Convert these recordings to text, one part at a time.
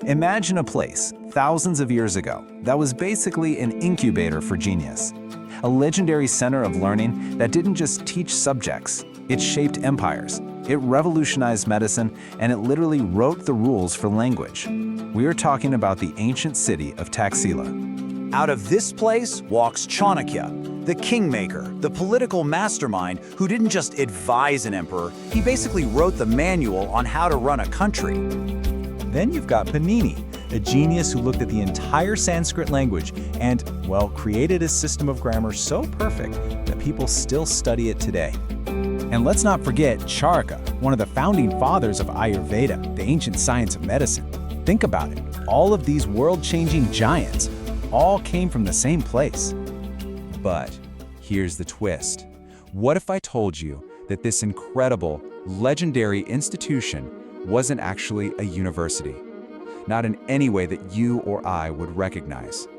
Imagine a place, thousands of years ago, that was basically an incubator for genius. A legendary center of learning that didn't just teach subjects, it shaped empires, it revolutionized medicine, and it literally wrote the rules for language. We are talking about the ancient city of Taxila. Out of this place walks Chanakya, the kingmaker, the political mastermind who didn't just advise an emperor, he basically wrote the manual on how to run a country. Then you've got Panini, a genius who looked at the entire Sanskrit language and, well, created a system of grammar so perfect that people still study it today. And let's not forget Charaka, one of the founding fathers of Ayurveda, the ancient science of medicine. Think about it, all of these world-changing giants all came from the same place. But here's the twist. What if I told you that this incredible, legendary institution wasn't actually a university? Not in any way that you or I would recognize.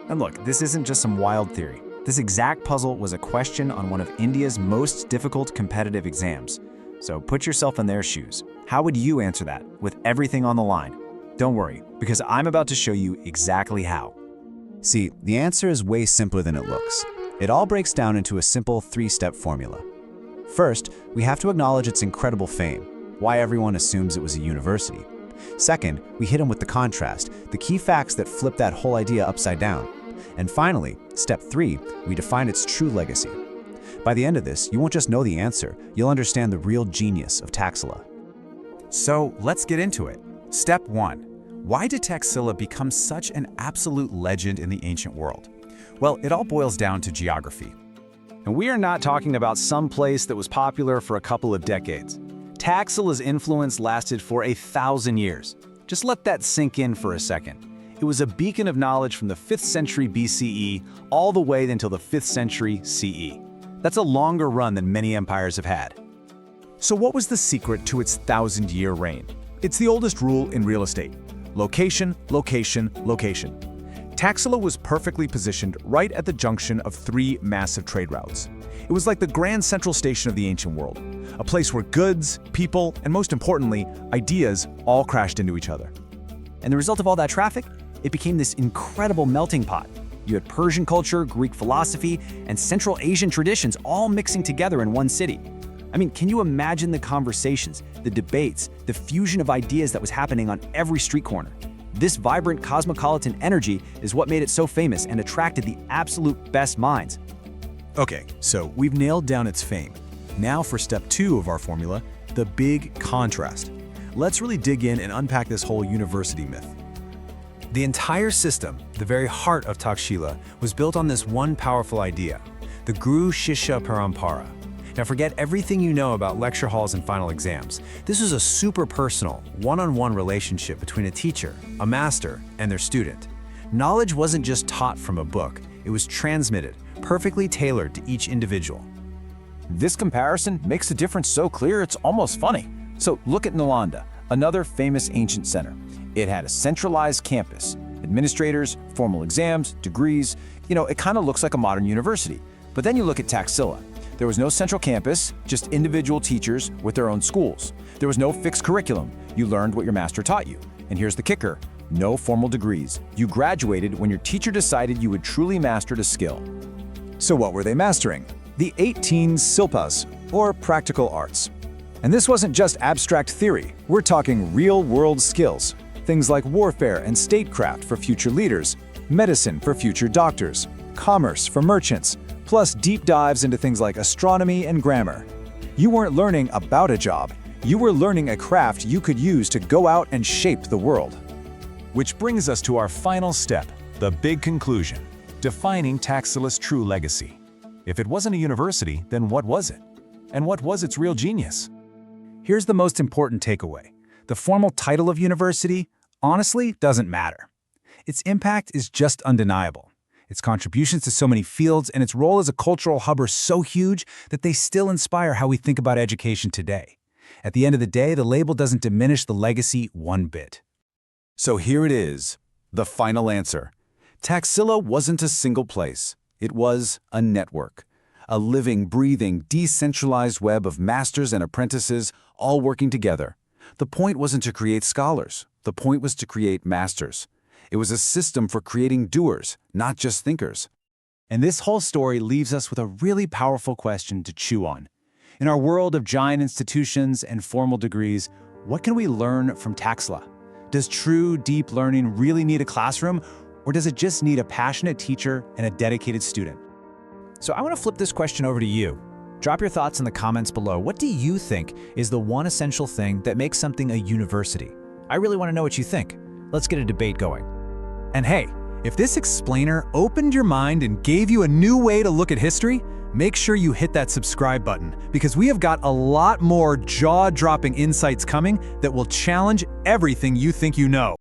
And look, this isn't just some wild theory. This exact puzzle was a question on one of India's most difficult competitive exams. So put yourself in their shoes. How would you answer that with everything on the line? Don't worry, because I'm about to show you exactly how. See, the answer is way simpler than it looks. It all breaks down into a simple three-step formula. First, we have to acknowledge its incredible fame, why everyone assumes it was a university. Second, we hit them with the contrast, the key facts that flip that whole idea upside down. And finally, step 3, we define its true legacy. By the end of this, you won't just know the answer, you'll understand the real genius of Taxila. So let's get into it. Step 1. Why did Taxila become such an absolute legend in the ancient world? Well, it all boils down to geography. And we are not talking about some place that was popular for a couple of decades. Taxila's influence lasted for 1,000 years. Just let that sink in for a second. It was a beacon of knowledge from the 5th century BCE all the way until the 5th century CE. That's a longer run than many empires have had. So what was the secret to its 1,000-year reign? It's the oldest rule in real estate. Location, location, location. Taxila was perfectly positioned right at the junction of 3 massive trade routes. It was like the grand central station of the ancient world, a place where goods, people, and most importantly, ideas all crashed into each other. And the result of all that traffic? It became this incredible melting pot. You had Persian culture, Greek philosophy, and Central Asian traditions all mixing together in one city. I mean, can you imagine the conversations, the debates, the fusion of ideas that was happening on every street corner? This vibrant cosmopolitan energy is what made it so famous and attracted the absolute best minds. Okay, so we've nailed down its fame. Now for step 2 of our formula, the big contrast. Let's really dig in and unpack this whole university myth. The entire system, the very heart of Taxila, was built on this one powerful idea, the Guru Shishya Parampara. Now forget everything you know about lecture halls and final exams. This was a super personal, one-on-one relationship between a teacher, a master, and their student. Knowledge wasn't just taught from a book, it was transmitted, perfectly tailored to each individual. This comparison makes the difference so clear it's almost funny. So look at Nalanda, another famous ancient center. It had a centralized campus, administrators, formal exams, degrees. It kind of looks like a modern university. But then you look at Taxila. There was no central campus, just individual teachers with their own schools. There was no fixed curriculum. You learned what your master taught you. And here's the kicker, no formal degrees. You graduated when your teacher decided you would truly master a skill. So what were they mastering? The 18 silpas, or practical arts. And this wasn't just abstract theory. We're talking real-world skills. Things like warfare and statecraft for future leaders, medicine for future doctors, commerce for merchants, plus deep dives into things like astronomy and grammar. You weren't learning about a job, you were learning a craft you could use to go out and shape the world. Which brings us to our final step, the big conclusion, defining Taxila's true legacy. If it wasn't a university, then what was it? And what was its real genius? Here's the most important takeaway. The formal title of university, honestly, doesn't matter. Its impact is just undeniable. Its contributions to so many fields and its role as a cultural hub are so huge that they still inspire how we think about education today. At the end of the day, the label doesn't diminish the legacy one bit. So here it is, the final answer. Taxila wasn't a single place. It was a network. A living, breathing, decentralized web of masters and apprentices all working together. The point wasn't to create scholars The point was to create masters. It was a system for creating doers, not just thinkers. And this whole story leaves us with a really powerful question to chew on. In our world of giant institutions and formal degrees, what can we learn from Taxila? Does true, deep learning really need a classroom, or does it just need a passionate teacher and a dedicated student? So I want to flip this question over to you. Drop your thoughts in the comments below. What do you think is the one essential thing that makes something a university? I really want to know what you think. Let's get a debate going. And hey, if this explainer opened your mind and gave you a new way to look at history, make sure you hit that subscribe button, because we have got a lot more jaw-dropping insights coming that will challenge everything you think you know.